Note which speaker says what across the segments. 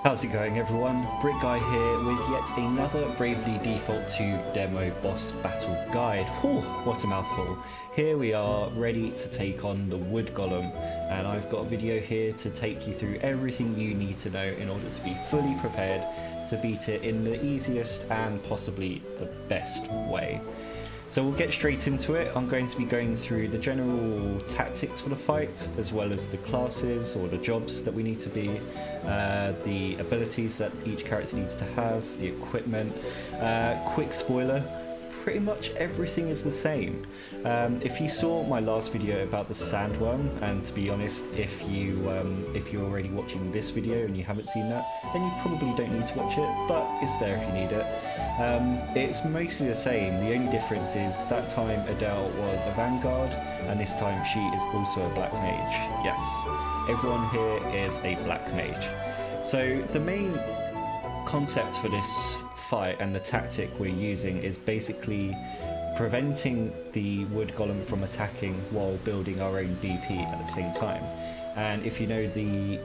Speaker 1: How's it going, everyone? Brick Guy here with yet another Bravely Default 2 demo boss battle guide. Whew, what a mouthful. Here we are ready to take on the Wood Golem, and I've got a video here to take you through everything you need to know in order to be fully prepared to beat it in the easiest and possibly the best way. So we'll get straight into it. I'm going to be going through the general tactics for the fight, as well as the classes or the jobs that we need to be, the abilities that each character needs to have, the equipment. Quick spoiler, pretty much everything is the same. If you saw my last video about the sandworm, and to be honest, if you're already watching this video and you haven't seen that, then you probably don't need to watch it, but it's there if you need it. It's mostly the same. The only difference is that time Adelle was a vanguard, and this time she is also a black mage. Yes, everyone here is a black mage. So the main concept for this fight and the tactic we're using is basically preventing the Wood Golem from attacking while building our own BP at the same time. And if you know the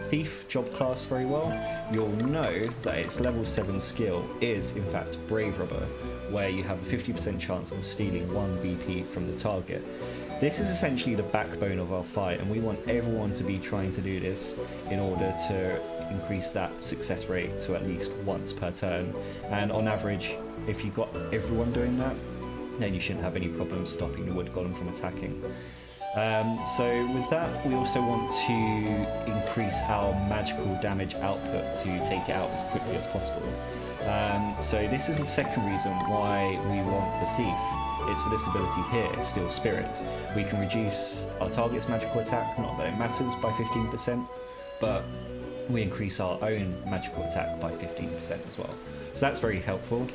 Speaker 1: Thief job class very well, you'll know that its level 7 skill is in fact Brave Robber, where you have a 50% chance of stealing 1 BP from the target. This is essentially the backbone of our fight, and we want everyone to be trying to do this in order to increase that success rate to at least once per turn. And on average, if you've got everyone doing that, then you shouldn't have any problem stopping the Wood Golem from attacking. So with that, we also want to increase our magical damage output to take it out as quickly as possible. So this is the second reason why we want the Thief. It's for this ability here, Steel Spirit. We can reduce our target's magical attack, not that it matters, by 15%, but we increase our own magical attack by 15% as well. So that's very helpful.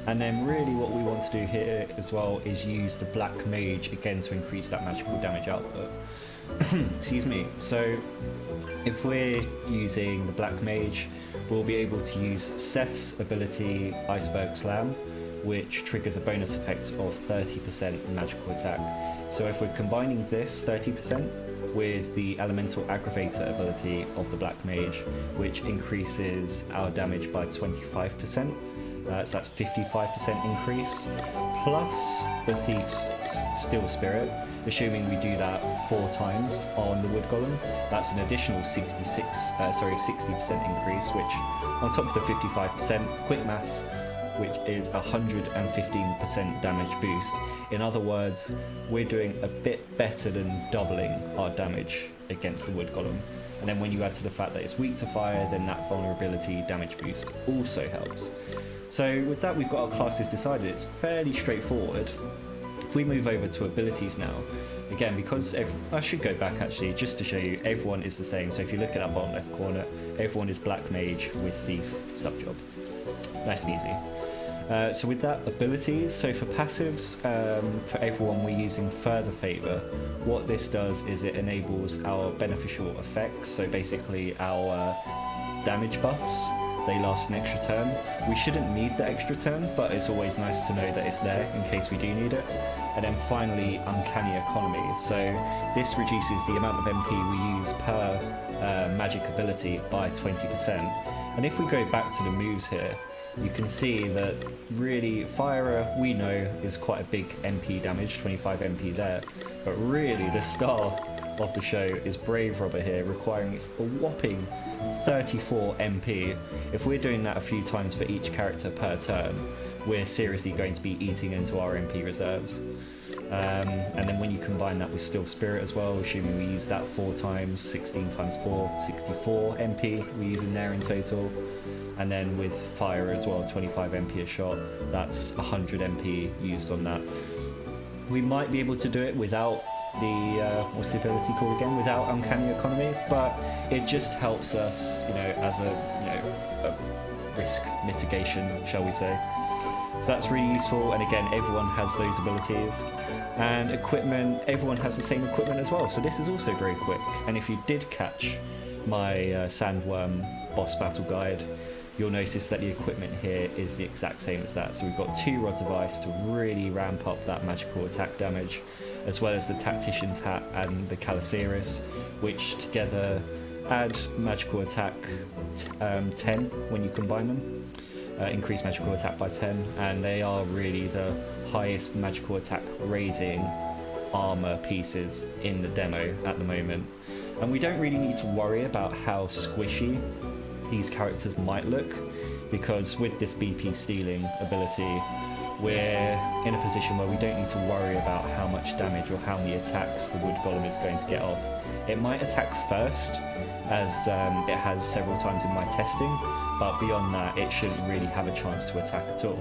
Speaker 1: And then really what we want to do here as well is use the Black Mage again to increase that magical damage output. Excuse me. So if we're using the Black Mage, we'll be able to use Seth's ability Iceberg Slam, which triggers a bonus effect of 30% magical attack. So if we're combining this 30% with the Elemental Aggravator ability of the Black Mage, which increases our damage by 25%, so that's 55% increase, plus the Thief's Steel Spirit, assuming we do that 4 times on the Wood Golem, that's an additional 60% increase, which on top of the 55%, quick maths, which is 115% damage boost. In other words, we're doing a bit better than doubling our damage against the Wood Golem. And then when you add to the fact that it's weak to fire, then that vulnerability damage boost also helps. So with that, we've got our classes decided. It's fairly straightforward. If we move over to abilities now, again, because I should go back actually just to show you everyone is the same. So if you look at that bottom left corner, everyone is Black Mage with Thief subjob. Nice and easy. So with that, abilities, so for passives, for everyone we're using Further Favour. What this does is it enables our beneficial effects, so basically our damage buffs, they last an extra turn. We shouldn't need the extra turn, but it's always nice to know that it's there in case we do need it. And then finally, Uncanny Economy, so this reduces the amount of MP we use per magic ability by 20%. And if we go back to the moves here, you can see that really Firer, we know, is quite a big MP damage, 25 MP there, but really the star of the show is Brave Robber here, requiring a whopping 34 MP. If we're doing that a few times for each character per turn, we're seriously going to be eating into our MP reserves. And then when you combine that with Steel Spirit as well, assuming we use that 4 times, 16 times 4, 64 MP we're using there in total. And then with Fire as well, 25 MP a shot, that's 100 MP used on that. We might be able to do it without the, what's the ability called again, without Uncanny Economy, but it just helps us, as a risk mitigation, shall we say. So that's really useful, and again, everyone has those abilities. And equipment, everyone has the same equipment as well, so this is also very quick. And if you did catch my Sandworm boss battle guide, you'll notice that the equipment here is the exact same as that. So we've got 2 rods of ice to really ramp up that magical attack damage, as well as the Tactician's Hat and the Caliceris, which together add magical attack 10 when you combine them. Increase magical attack by 10, and they are really the highest magical attack raising armor pieces in the demo at the moment. And we don't really need to worry about how squishy these characters might look, because with this BP stealing ability, we're in a position where we don't need to worry about how much damage or how many attacks the Wood Golem is going to get off. It might attack first, as it has several times in my testing, but beyond that it shouldn't really have a chance to attack at all.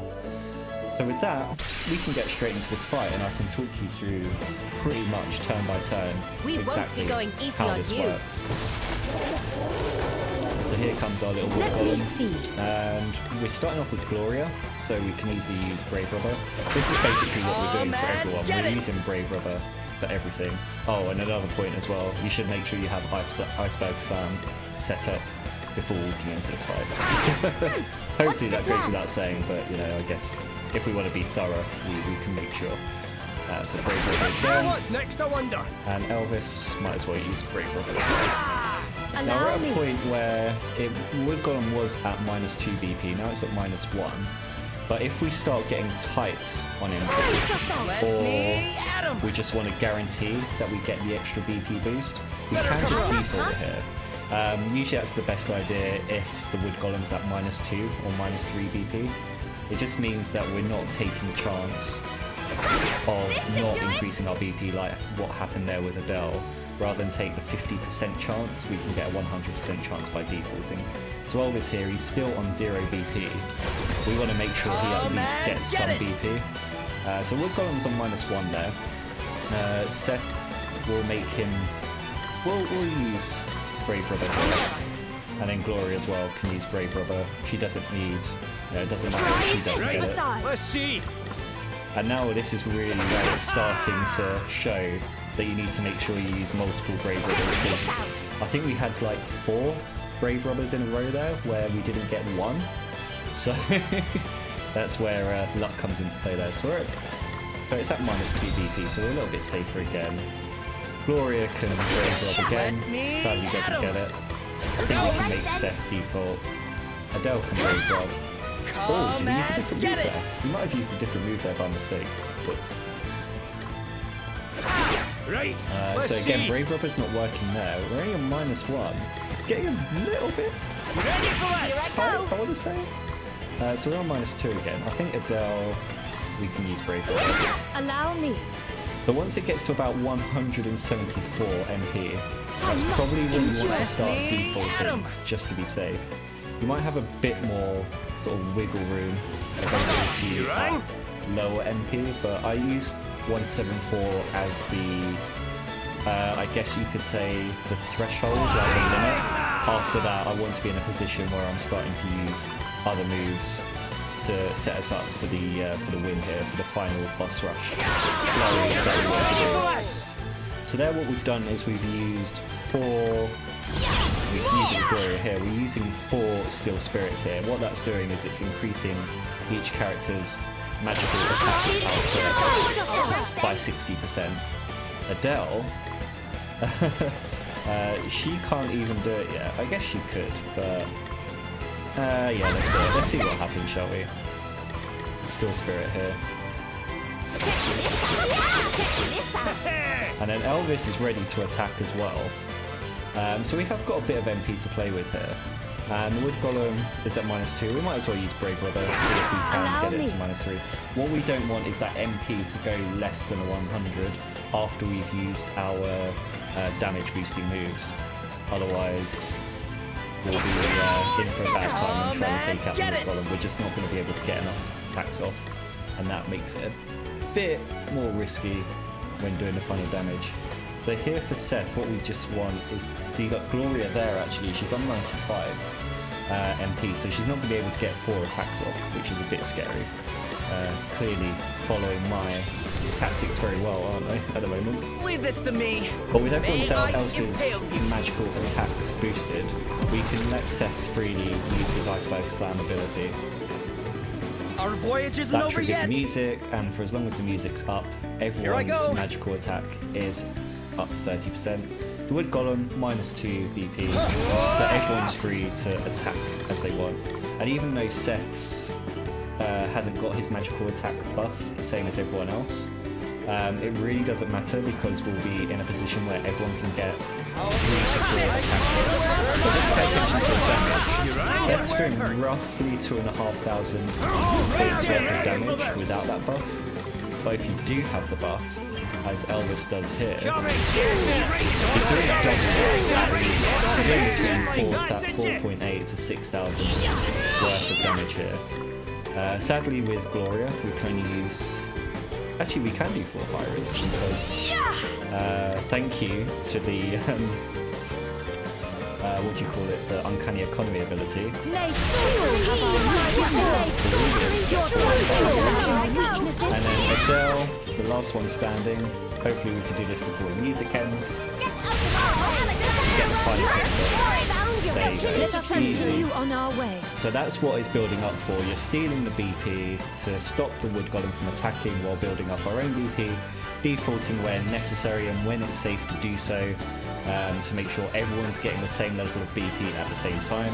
Speaker 1: So with that, we can get straight into this fight, and I can talk you through pretty much turn by turn exactly how this works. So here comes our little Wood Golem, and we're starting off with Gloria, so we can easily use Brave Rubber. This is basically what we're doing for everyone. We're using Brave Rubber for everything. Oh, and another point as well, you should make sure you have Iceberg Slam set up before walking into this fight. Hopefully that goes without saying, but you know, I guess if we want to be thorough, we can make sure. So Brave Rubber again.
Speaker 2: What's next, I wonder?
Speaker 1: And Elvis might as well use Brave Rubber. Now we're at a point where Wood Golem was at -2 BP, now it's at -1. But if we start getting tight on him, or we just want to guarantee that we get the extra BP boost, we can just default it here. Usually that's the best idea if the Wood Golem's at -2 or -3 BP. It just means that we're not taking the chance of not increasing our BP like what happened there with Adelle. Rather than take the 50% chance, we can get a 100% chance by defaulting. So Elvis here, he's still on 0 BP. We want to make sure he at least gets some BP. So Wood Golem's on -1 there. Seth will make him... We'll use Brave Rubber here. And then Gloria as well can use Brave Rubber. She doesn't need... it doesn't matter if she doesn't get it.
Speaker 2: Let's see.
Speaker 1: And now this is really where it's starting to show that you need to make sure you use multiple Brave Rubbers, because I think we had like 4 Brave Rubbers in a row there where we didn't get 1. So that's where luck comes into play there. So it's at -2 BP, so we're a little bit safer again. Gloria can Brave Rub again, sadly doesn't get it. I think we can make Seth default. Adelle can Brave Rub. Oh, did he use a different move there? He might have used a different move there by mistake. Whoops.
Speaker 2: Right.
Speaker 1: So again, Brave Rubber's not working there. We're only on -1. It's getting a little bit tight, I want to say. So we're on -2 again. I think Adelle, we can use Brave Rubber.
Speaker 3: Allow me.
Speaker 1: But once it gets to about 174 MP, that's probably when you want to start defaulting, just to be safe. You might have a bit more sort of wiggle room available at lower MP, but I use 174 as the, I guess you could say, the threshold rather than limit. After that, I want to be in a position where I'm starting to use other moves to set us up for the win here, for the final boss rush. So there, what we've done is we've used 4. We can use it with Gloria here. We're using 4 Steel Spirits here. What that's doing is it's increasing each character's magical attack output by 60%. Adelle, she can't even do it yet. I guess she could, but yeah, let's do it. Let's see what happens, shall we? Steel Spirit here. And then Elvis is ready to attack as well. So we have got a bit of MP to play with here. And the Wood Golem is at -2. We might as well use Brave Rubber, see if we can get it to -3. What we don't want is that MP to go less than 100 after we've used our damage boosting moves. Otherwise, we'll be in for a bad time and trying to take out the Wood Golem. We're just not going to be able to get enough attacks off, and that makes it a bit more risky when doing the final damage. So here for Seth, what we just want is, so you got Gloria there actually, she's on 95 MP, so she's not going to be able to get 4 attacks off, which is a bit scary. Clearly following my tactics very well, aren't they, at the moment?
Speaker 2: Leave this to me.
Speaker 1: But with everyone else's magical attack boosted, we can let Seth freely use his Iceberg Slam ability.
Speaker 2: Our voyage isn't over yet.
Speaker 1: That triggers music, and for as long as the music's up, everyone's magical attack is up 30%. The Wood Golem, -2 BP, so everyone's free to attack as they want. And even though Seth's hasn't got his magical attack buff, same as everyone else, it really doesn't matter because we'll be in a position where everyone can get 3 to 4 attacks. So just pay attention to his damage. Seth's doing roughly 2,500 points worth of damage without that buff. But if you do have the buff, as Elvis does here, he's doing a double that 4.8 to 6,000 worth of damage here. Sadly with Gloria, we can only use... Actually, we can do 4 fires because thank you to the what do you call it? The uncanny economy ability. And then Adelle, the last one standing. Hopefully we can do this before the music ends. To get the final pixel. There you go.
Speaker 3: Let us continue on our way.
Speaker 1: So that's what it's building up for. You're stealing the BP to stop the Wood Golem from attacking while building up our own BP, defaulting where necessary and when it's safe to do so, to make sure everyone's getting the same level of BP at the same time.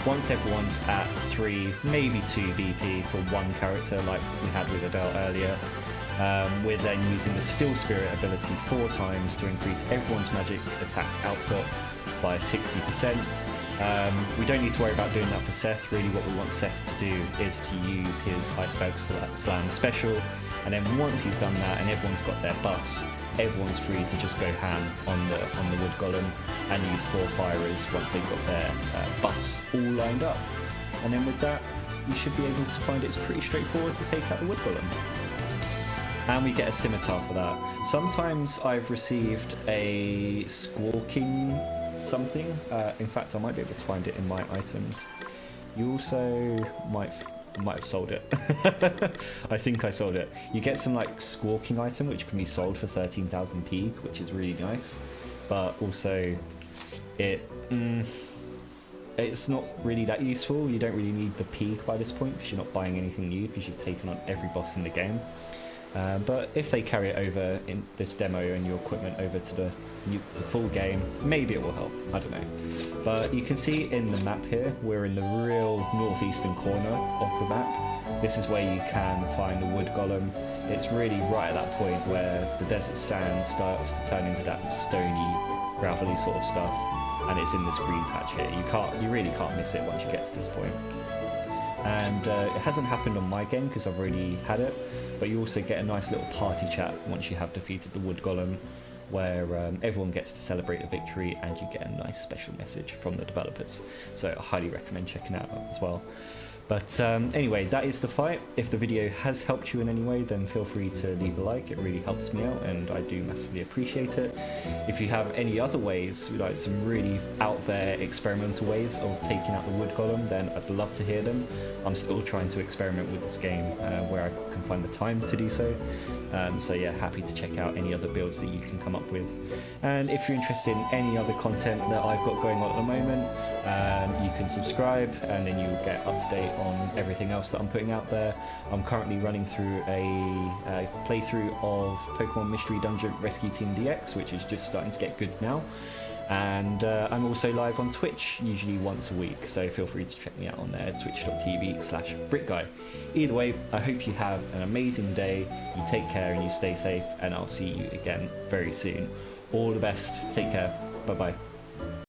Speaker 1: Once everyone's at 3, maybe 2 BP for one character like we had with Adelle earlier, we're then using the Still Spirit ability 4 times to increase everyone's magic attack output by 60%. We don't need to worry about doing that for Seth. Really what we want Seth to do is to use his Iceberg Slam special, and then once he's done that and everyone's got their buffs, everyone's free to just go ham on the Wood Golem and use 4 firers once they've got their buffs all lined up. And then with that, you should be able to find it's pretty straightforward to take out the Wood Golem. And we get a scimitar for that. Sometimes I've received a squawking something. In fact, I might be able to find it in my items. You also might have sold it. I think I sold it. You get some like squawking item which can be sold for 13,000 P, which is really nice. But also, it's not really that useful. You don't really need the peak by this point because you're not buying anything new because you've taken on every boss in the game. But if they carry it over in this demo and your equipment over to the full game, maybe it will help. I don't know. But you can see in the map here, we're in the real northeastern corner of the map. This is where you can find the Wood Golem. It's really right at that point where the desert sand starts to turn into that stony, gravelly sort of stuff, and it's in this green patch here. You really can't miss it once you get to this point. And it hasn't happened on my game because I've already had it, but you also get a nice little party chat once you have defeated the Wood Golem, where everyone gets to celebrate a victory and you get a nice special message from the developers. So I highly recommend checking that out as well. But anyway, that is the fight. If the video has helped you in any way, then feel free to leave a like. It really helps me out and I do massively appreciate it. If you have any other ways, like some really out there experimental ways of taking out the Wood Golem, then I'd love to hear them. I'm still trying to experiment with this game where I can find the time to do so. So yeah, happy to check out any other builds that you can come up with. And if you're interested in any other content that I've got going on at the moment, you can subscribe and then you'll get up to date on everything else that I'm putting out there. I'm currently running through a playthrough of Pokemon Mystery Dungeon Rescue Team DX, which is just starting to get good now. And I'm also live on Twitch, usually once a week, so feel free to check me out on there, twitch.tv/BrickGuy. Either way, I hope you have an amazing day, you take care and you stay safe, and I'll see you again very soon. All the best, take care, bye bye.